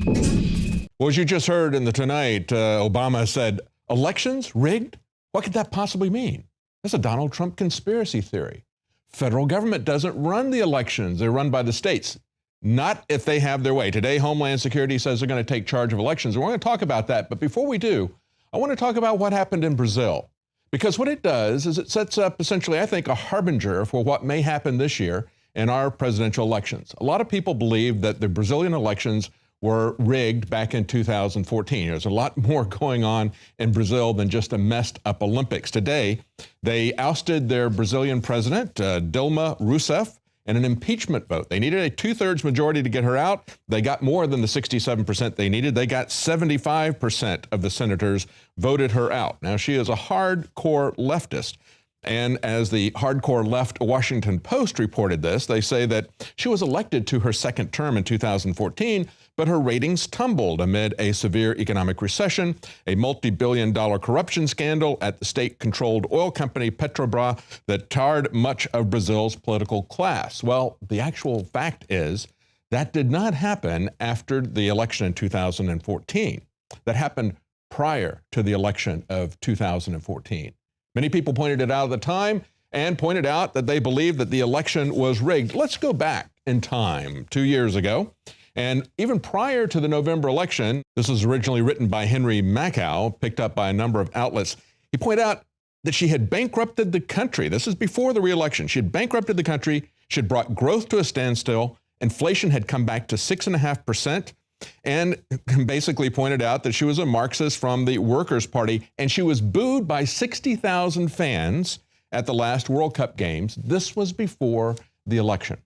Well, as you just heard in the Tonight, Obama said, elections rigged? What could that possibly mean? That's a Donald Trump conspiracy theory. Federal government doesn't run the elections. They're run by the states. Not if they have their way. Today, Homeland Security says they're going to take charge of elections. We're going to talk about that. But before we do, I want to talk about what happened in Brazil. Because what it does is it sets up essentially, I think, a harbinger for what may happen this year in our presidential elections. A lot of people believe that the Brazilian elections were rigged back in 2014. There's a lot more going on in Brazil than just a messed up Olympics. Today, they ousted their Brazilian president, Dilma Rousseff, in an impeachment vote. They needed a 2/3 majority to get her out. They got more than the 67% they needed. They got 75% of the senators voted her out. Now, she is a hardcore leftist. And as the hardcore left Washington Post reported this, they say that she was elected to her second term in 2014, but her ratings tumbled amid a severe economic recession, a multi-billion-dollar corruption scandal at the state-controlled oil company Petrobras that tarred much of Brazil's political class. Well, the actual fact is that did not happen after the election in 2014. That happened prior to the election of 2014. Many people pointed it out at the time and pointed out that they believed that the election was rigged. Let's go back in time 2 years ago. And even prior to the November election, this was originally written by Henry Makow, picked up by a number of outlets. He pointed out that she had bankrupted the country. This is before the re-election. She had bankrupted the country. She had brought growth to a standstill. Inflation had come back to 6.5%. And basically pointed out that she was a Marxist from the Workers' Party, and she was booed by 60,000 fans at the last World Cup games. This was before the election.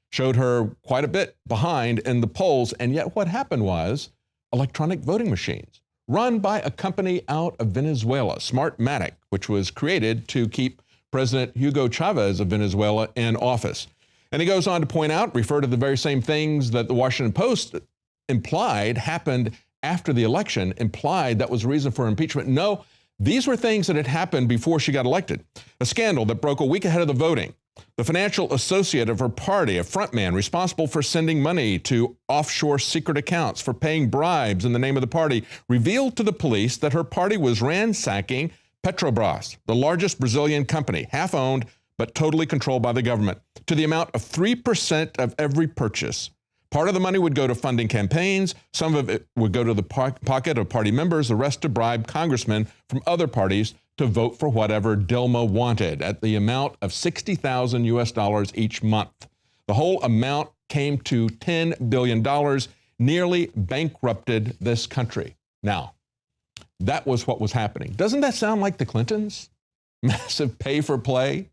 Showed her quite a bit behind in the polls, and yet what happened was electronic voting machines run by a company out of Venezuela, Smartmatic, which was created to keep President Hugo Chavez of Venezuela in office. And he goes on to point out, refer to the very same things that the Washington Post implied happened after the election, implied that was a reason for impeachment. No, these were things that had happened before she got elected. A scandal that broke a week ahead of the voting. The financial associate of her party, a frontman responsible for sending money to offshore secret accounts, for paying bribes in the name of the party, revealed to the police that her party was ransacking Petrobras, the largest Brazilian company, half owned but totally controlled by the government, to the amount of 3% of every purchase. Part of the money would go to funding campaigns, some of it would go to the pocket of party members, the rest to bribe congressmen from other parties to vote for whatever Dilma wanted at the amount of $60,000 US each month. The whole amount came to $10 billion, nearly bankrupted this country. Now, that was what was happening. Doesn't that sound like the Clintons? Massive pay for play?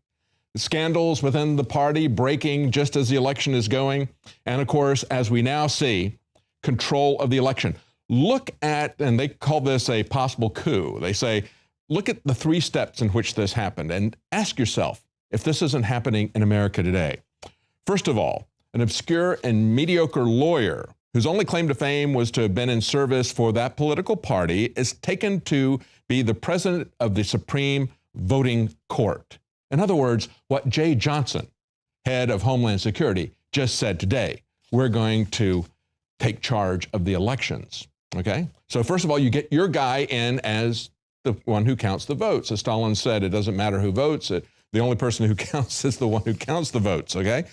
Scandals within the party breaking just as the election is going. And of course, as we now see, control of the election. Look at, and they call this a possible coup. They say, look at the 3 steps in which this happened and ask yourself if this isn't happening in America today. First of all, an obscure and mediocre lawyer whose only claim to fame was to have been in service for that political party is taken to be the president of the Supreme Voting Court. In other words, what Jay Johnson, head of Homeland Security, just said today, we're going to take charge of the elections, okay? So first of all, you get your guy in as the one who counts the votes. As Stalin said, it doesn't matter who votes, the only person who counts is the one who counts the votes, okay?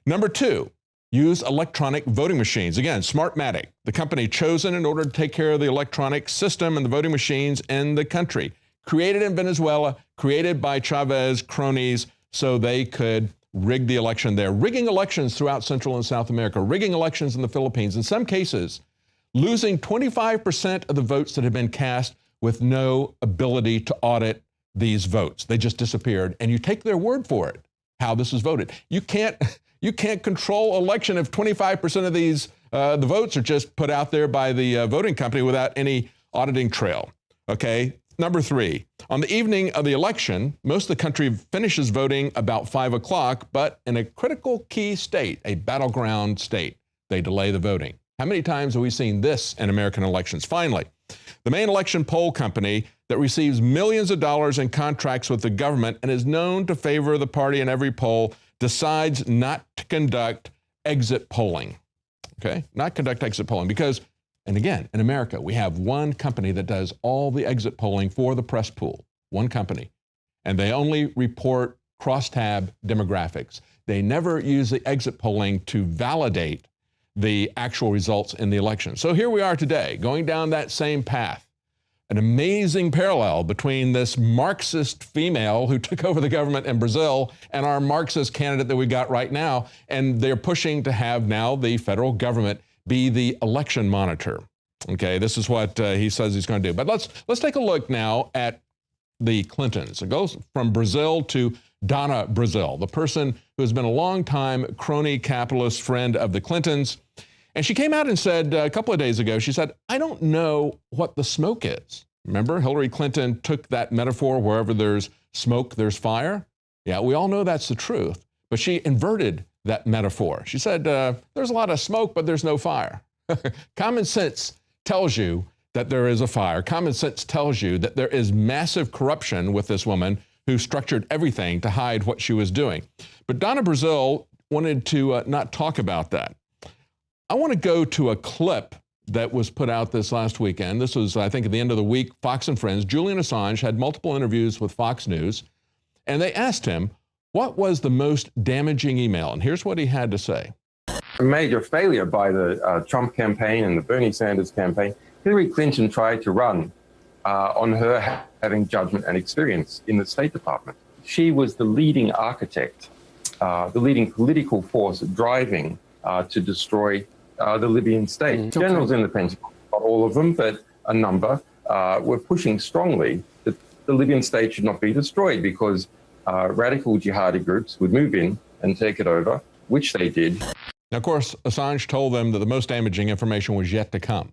Number 2, use electronic voting machines. Again, Smartmatic, the company chosen in order to take care of the electronic system and the voting machines in the country. Created in Venezuela, created by Chavez cronies so they could rig the election there. Rigging elections throughout Central and South America, rigging elections in the Philippines, in some cases, losing 25% of the votes that had been cast with no ability to audit these votes. They just disappeared, and you take their word for it, how this is voted. You can't control election if 25% of these, the votes are just put out there by the voting company without any auditing trail, okay? Number 3, on the evening of the election, most of the country finishes voting about 5 o'clock, but in a critical key state, a battleground state, they delay the voting. How many times have we seen this in American elections? Finally, the main election poll company that receives millions of dollars in contracts with the government and is known to favor the party in every poll decides not to conduct exit polling, okay? Not conduct exit polling because And again, in America, we have one company that does all the exit polling for the press pool, one company. And they only report crosstab demographics. They never use the exit polling to validate the actual results in the election. So here we are today, going down that same path. An amazing parallel between this Marxist female who took over the government in Brazil and our Marxist candidate that we got right now. And they're pushing to have now the federal government be the election monitor. Okay, this is what he says he's going to do. But let's take a look now at the Clintons. It goes from Brazil to Donna Brazil, the person who has been a long-time crony capitalist friend of the Clintons. And she came out and said a couple of days ago, she said, I don't know what the smoke is. Remember, Hillary Clinton took that metaphor, wherever there's smoke, there's fire. Yeah, we all know that's the truth. But she inverted that metaphor. She said, there's a lot of smoke, but there's no fire. Common sense tells you that there is a fire. Common sense tells you that there is massive corruption with this woman who structured everything to hide what she was doing. But Donna Brazil wanted to not talk about that. I want to go to a clip that was put out this last weekend. This was, I think, at the end of the week. Fox and Friends, Julian Assange had multiple interviews with Fox News, and they asked him, what was the most damaging email? And here's what he had to say. A major failure by the Trump campaign and the Bernie Sanders campaign. Hillary Clinton tried to run on her having judgment and experience in the State Department. She was the leading architect, the leading political force driving to destroy the Libyan state. Generals in the Pentagon, not all of them, but a number, were pushing strongly that the Libyan state should not be destroyed because radical jihadi groups would move in and take it over, which they did. Now, of course, Assange told them that the most damaging information was yet to come.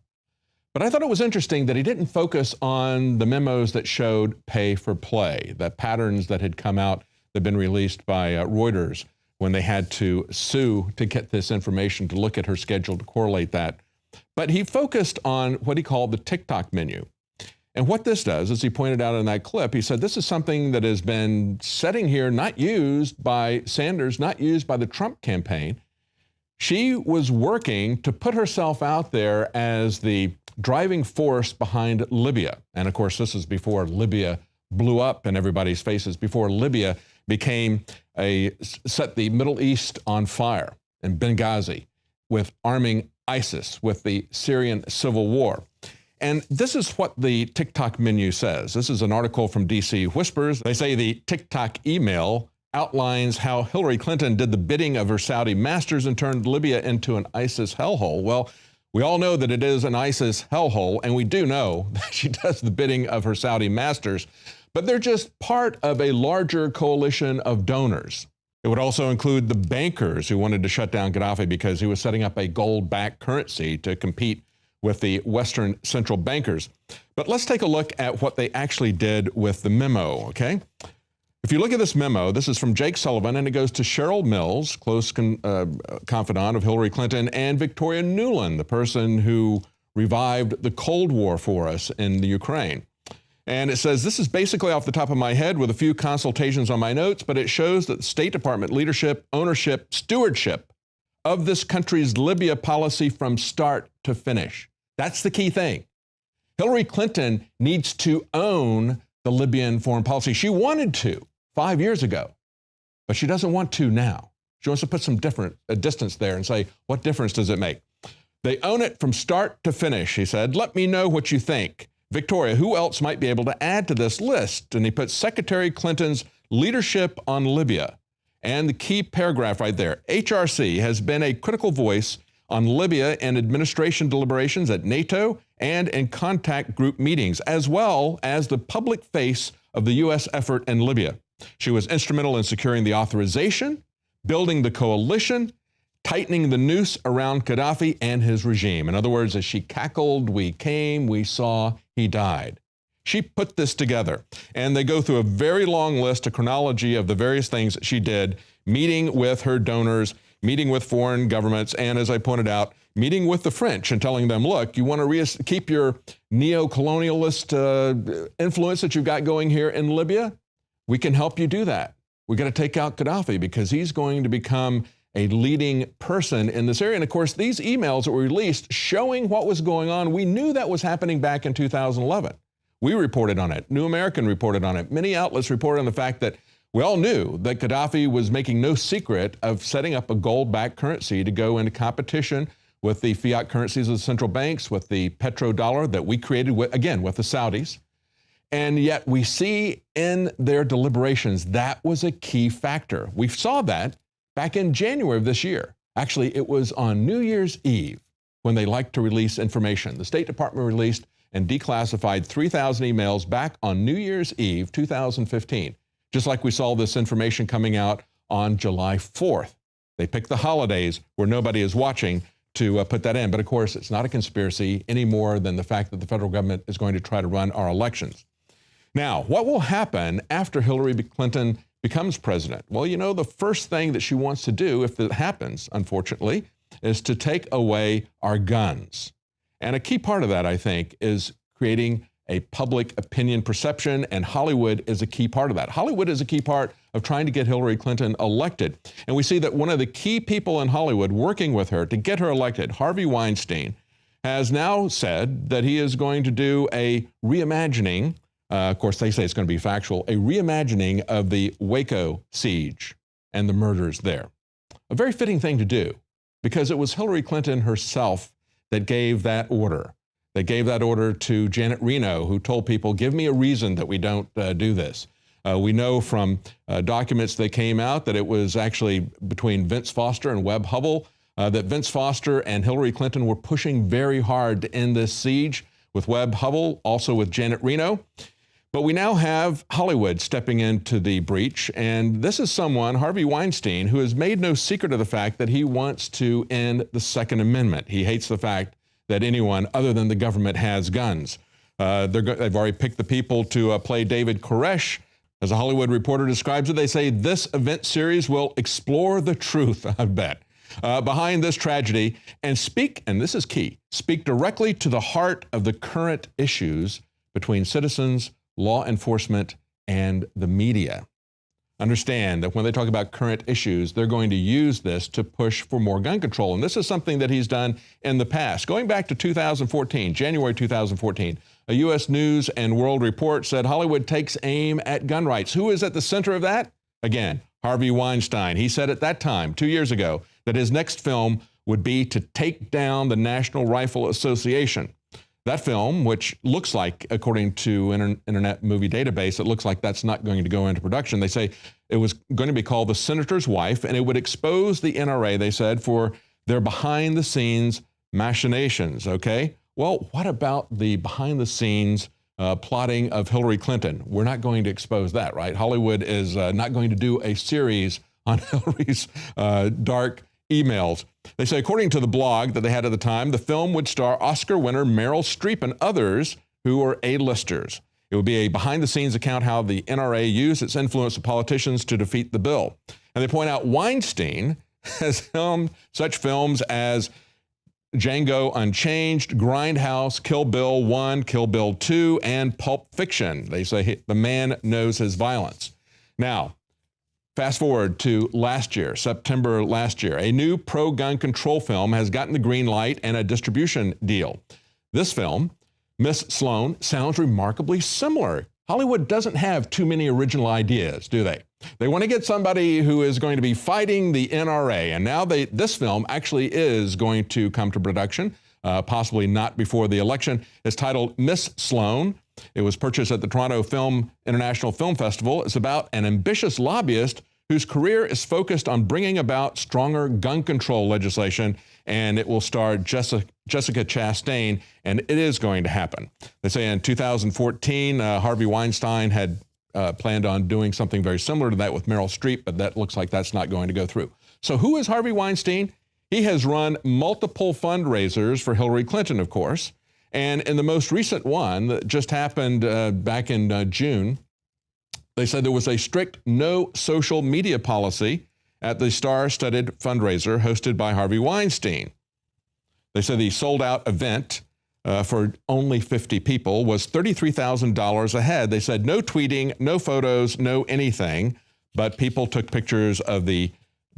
But I thought it was interesting that he didn't focus on the memos that showed pay for play, the patterns that had come out that had been released by Reuters when they had to sue to get this information, to look at her schedule, to correlate that. But he focused on what he called the TikTok menu. And what this does, as he pointed out in that clip, he said this is something that has been sitting here, not used by Sanders, not used by the Trump campaign. She was working to put herself out there as the driving force behind Libya. And of course, this is before Libya blew up in everybody's faces, before Libya set the Middle East on fire in Benghazi with arming ISIS, with the Syrian civil war. And this is what the TikTok menu says. This is an article from DC Whispers. They say the TikTok email outlines how Hillary Clinton did the bidding of her Saudi masters and turned Libya into an ISIS hellhole. Well, we all know that it is an ISIS hellhole, and we do know that she does the bidding of her Saudi masters, but they're just part of a larger coalition of donors. It would also include the bankers who wanted to shut down Gaddafi because he was setting up a gold-backed currency to compete with the Western central bankers. But let's take a look at what they actually did with the memo, okay? If you look at this memo, this is from Jake Sullivan, and it goes to Cheryl Mills, close confidant of Hillary Clinton, and Victoria Nuland, the person who revived the Cold War for us in the Ukraine. And it says, this is basically off the top of my head with a few consultations on my notes, but it shows that the State Department leadership, ownership, stewardship of this country's Libya policy from start to finish. That's the key thing. Hillary Clinton needs to own the Libyan foreign policy. She wanted to 5 years ago, but she doesn't want to now. She wants to put some distance there and say, what difference does it make? They own it from start to finish, he said. Let me know what you think. Victoria, who else might be able to add to this list? And he put Secretary Clinton's leadership on Libya. And the key paragraph right there, HRC has been a critical voice on Libya in administration deliberations at NATO and in contact group meetings, as well as the public face of the U.S. effort in Libya. She was instrumental in securing the authorization, building the coalition, tightening the noose around Gaddafi and his regime. In other words, as she cackled, we came, we saw, he died. She put this together, and they go through a very long list, a chronology of the various things that she did, meeting with her donors, meeting with foreign governments, and as I pointed out, meeting with the French and telling them, look, you want to keep your neo-colonialist influence that you've got going here in Libya? We can help you do that. We got to take out Gaddafi because he's going to become a leading person in this area. And of course, these emails that were released showing what was going on, we knew that was happening back in 2011. We reported on it. New American reported on it. Many outlets reported on the fact that we all knew that Gaddafi was making no secret of setting up a gold-backed currency to go into competition with the fiat currencies of the central banks, with the petrodollar that we created, again, with the Saudis. And yet we see in their deliberations that was a key factor. We saw that back in January of this year. Actually, it was on New Year's Eve when they liked to release information. The State Department released and declassified 3,000 emails back on New Year's Eve, 2015. Just like we saw this information coming out on July 4th. They picked the holidays where nobody is watching to put that in. But of course, it's not a conspiracy any more than the fact that the federal government is going to try to run our elections. Now, what will happen after Hillary Clinton becomes president? Well, you know, the first thing that she wants to do, if it happens, unfortunately, is to take away our guns. And a key part of that, I think, is creating a public opinion perception, and Hollywood is a key part of that. Hollywood is a key part of trying to get Hillary Clinton elected. And we see that one of the key people in Hollywood working with her to get her elected, Harvey Weinstein, has now said that he is going to do a reimagining, of course they say it's going to be factual, a reimagining of the Waco siege and the murders there. A very fitting thing to do, because it was Hillary Clinton herself that gave that order. They gave that order to Janet Reno, who told people, give me a reason that we don't do this. We know from documents that came out that it was actually between Vince Foster and Webb Hubbell, that Vince Foster and Hillary Clinton were pushing very hard to end this siege, with Webb Hubbell, also with Janet Reno. But we now have Hollywood stepping into the breach, and this is someone, Harvey Weinstein, who has made no secret of the fact that he wants to end the Second Amendment. He hates the fact that anyone other than the government has guns. They've already picked the people to play David Koresh. As a Hollywood Reporter describes it, they say this event series will explore the truth, I bet, behind this tragedy and speak, and this is key, speak directly to the heart of the current issues between citizens, law enforcement, and the media. Understand that when they talk about current issues, they're going to use this to push for more gun control. And this is something that he's done in the past. Going back to 2014, January 2014, a U.S. News and World Report said Hollywood takes aim at gun rights. Who is at the center of that? Again, Harvey Weinstein. He said at that time, 2 years ago, that his next film would be to take down the National Rifle Association. That film, which looks like, according to Internet Movie Database, it looks like that's not going to go into production. They say it was going to be called The Senator's Wife, and it would expose the NRA, they said, for their behind-the-scenes machinations, okay? Well, what about the behind-the-scenes plotting of Hillary Clinton? We're not going to expose that, right? Hollywood is not going to do a series on Hillary's dark emails. They say, according to the blog that they had at the time, the film would star Oscar winner Meryl Streep and others who are A-listers. It would be a behind-the-scenes account how the NRA used its influence with politicians to defeat the bill. And they point out Weinstein has filmed such films as Django Unchained, Grindhouse, Kill Bill 1, Kill Bill 2, and Pulp Fiction. They say the man knows his violence. Now, fast forward to last year, September last year, a new pro-gun control film has gotten the green light and a distribution deal. This film, Miss Sloan, sounds remarkably similar. Hollywood doesn't have too many original ideas, do they? They want to get somebody who is going to be fighting the NRA, and now this film actually is going to come to production, possibly not before the election. It's titled Miss Sloan. It was purchased at the Toronto International Film Festival. It's about an ambitious lobbyist whose career is focused on bringing about stronger gun control legislation, and it will star Jessica Chastain, and it is going to happen. They say in 2014, Harvey Weinstein had planned on doing something very similar to that with Meryl Streep, but that looks like that's not going to go through. So who is Harvey Weinstein? He has run multiple fundraisers for Hillary Clinton, of course. And in the most recent one that just happened back in June, they said there was a strict no social media policy at the star-studded fundraiser hosted by Harvey Weinstein. They said the sold-out event for only 50 people was $33,000 a head. They said no tweeting, no photos, no anything, but people took pictures of the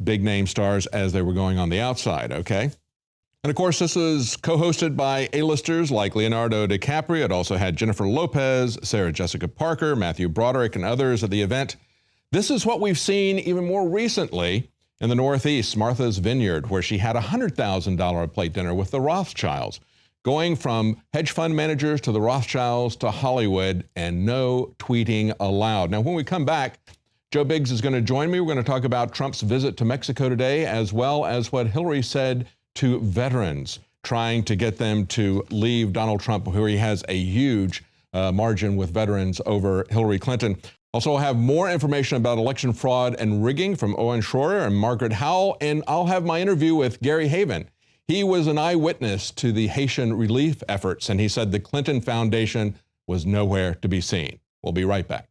big name stars as they were going on the outside, okay? And of course, this was co-hosted by A-listers like Leonardo DiCaprio. It also had Jennifer Lopez, Sarah Jessica Parker, Matthew Broderick, and others at the event. This is what we've seen even more recently in the Northeast, Martha's Vineyard, where she had a $100,000 a plate dinner with the Rothschilds, going from hedge fund managers to the Rothschilds to Hollywood, and no tweeting allowed. Now, when we come back, Joe Biggs is going to join me. We're going to talk about Trump's visit to Mexico today, as well as what Hillary said to veterans, trying to get them to leave Donald Trump, where he has a huge margin with veterans over Hillary Clinton. Also, I'll have more information about election fraud and rigging from Owen Schroyer and Margaret Howell, and I'll have my interview with Gary Haven. He was an eyewitness to the Haitian relief efforts, and he said the Clinton Foundation was nowhere to be seen. We'll be right back.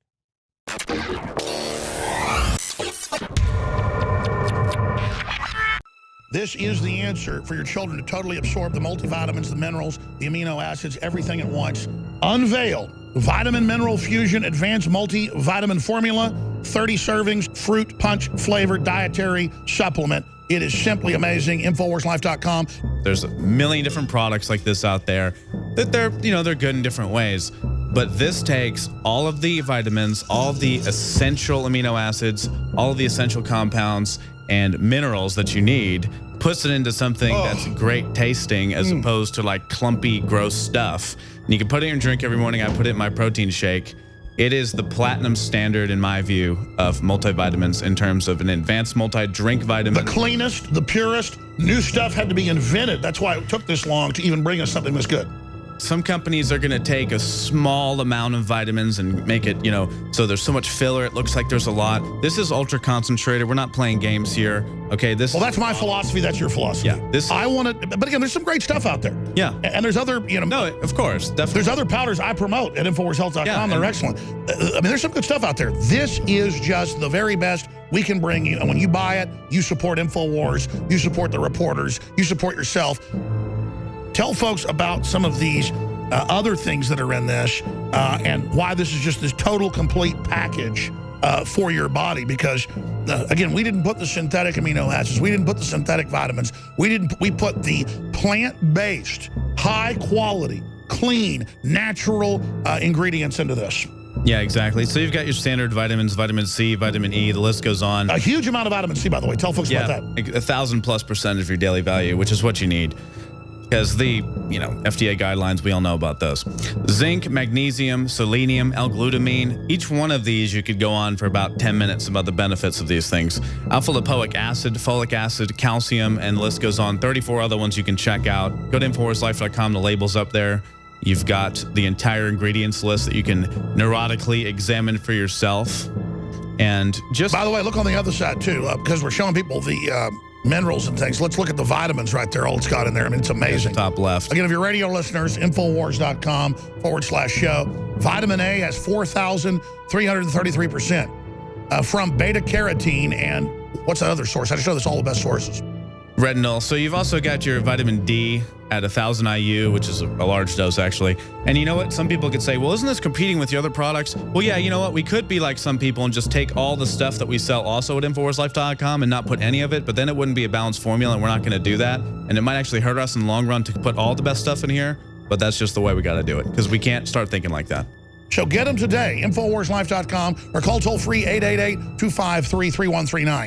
This is the answer for your children to totally absorb the multivitamins, the minerals, the amino acids, everything at once. Unveil Vitamin Mineral Fusion Advanced Multivitamin Formula, 30 servings, fruit punch flavored dietary supplement. It is simply amazing. InfoWarsLife.com. There's a million different products like this out there that they're good in different ways. But this takes all of the vitamins, all of the essential amino acids, all of the essential compounds and minerals that you need, puts it into something that's great tasting as opposed to like clumpy, gross stuff. And you can put it in your drink every morning. I put it in my protein shake. It is the platinum standard, in my view, of multivitamins in terms of an advanced multi-drink vitamin. The cleanest, the purest, new stuff had to be invented. That's why it took this long to even bring us something this good. Some companies are going to take a small amount of vitamins and make it, so there's so much filler, it looks like there's a lot. This is ultra concentrated. We're not playing games here. Okay, well, that's my philosophy. That's your philosophy. Yeah, I want to, but again, there's some great stuff out there. Yeah, and there's other, No, of course, definitely. There's other powders I promote at InfoWarsHealth.com. They're excellent. I mean, there's some good stuff out there. This is just the very best we can bring you. And when you buy it, you support InfoWars. You support the reporters. You support yourself. Tell folks about some of these other things that are in this and why this is just this total, complete package for your body. Because, again, we didn't put the synthetic amino acids. We didn't put the synthetic vitamins. We put the plant-based, high-quality, clean, natural ingredients into this. Yeah, exactly. So you've got your standard vitamins, vitamin C, vitamin E, the list goes on. A huge amount of vitamin C, by the way. Tell folks about that. 1,000+% of your daily value, which is what you need. Because the, FDA guidelines, we all know about those. Zinc, magnesium, selenium, L-glutamine. Each one of these, you could go on for about 10 minutes about the benefits of these things. Alpha-lipoic acid, folic acid, calcium, and the list goes on. 34 other ones you can check out. Go to InfoWarsLife.com. The label's up there. You've got the entire ingredients list that you can neurotically examine for yourself. And just... By the way, look on the other side, too, because we're showing people the... minerals and things. Let's look at the vitamins right there, all it's got in there. I mean, it's amazing. Top left. Again, if you're radio listeners, InfoWars.com/show. Vitamin A has 4,333% from beta carotene and what's that other source? I just know that's all the best sources. Retinol. So you've also got your vitamin D at 1,000 IU, which is a large dose, actually. And you know what? Some people could say, well, isn't this competing with your other products? Well, yeah, you know what? We could be like some people and just take all the stuff that we sell also at InfoWarsLife.com and not put any of it, but then it wouldn't be a balanced formula, and we're not going to do that. And it might actually hurt us in the long run to put all the best stuff in here, but that's just the way we got to do it, because we can't start thinking like that. So get them today, InfoWarsLife.com, or call toll-free 888-253-3139.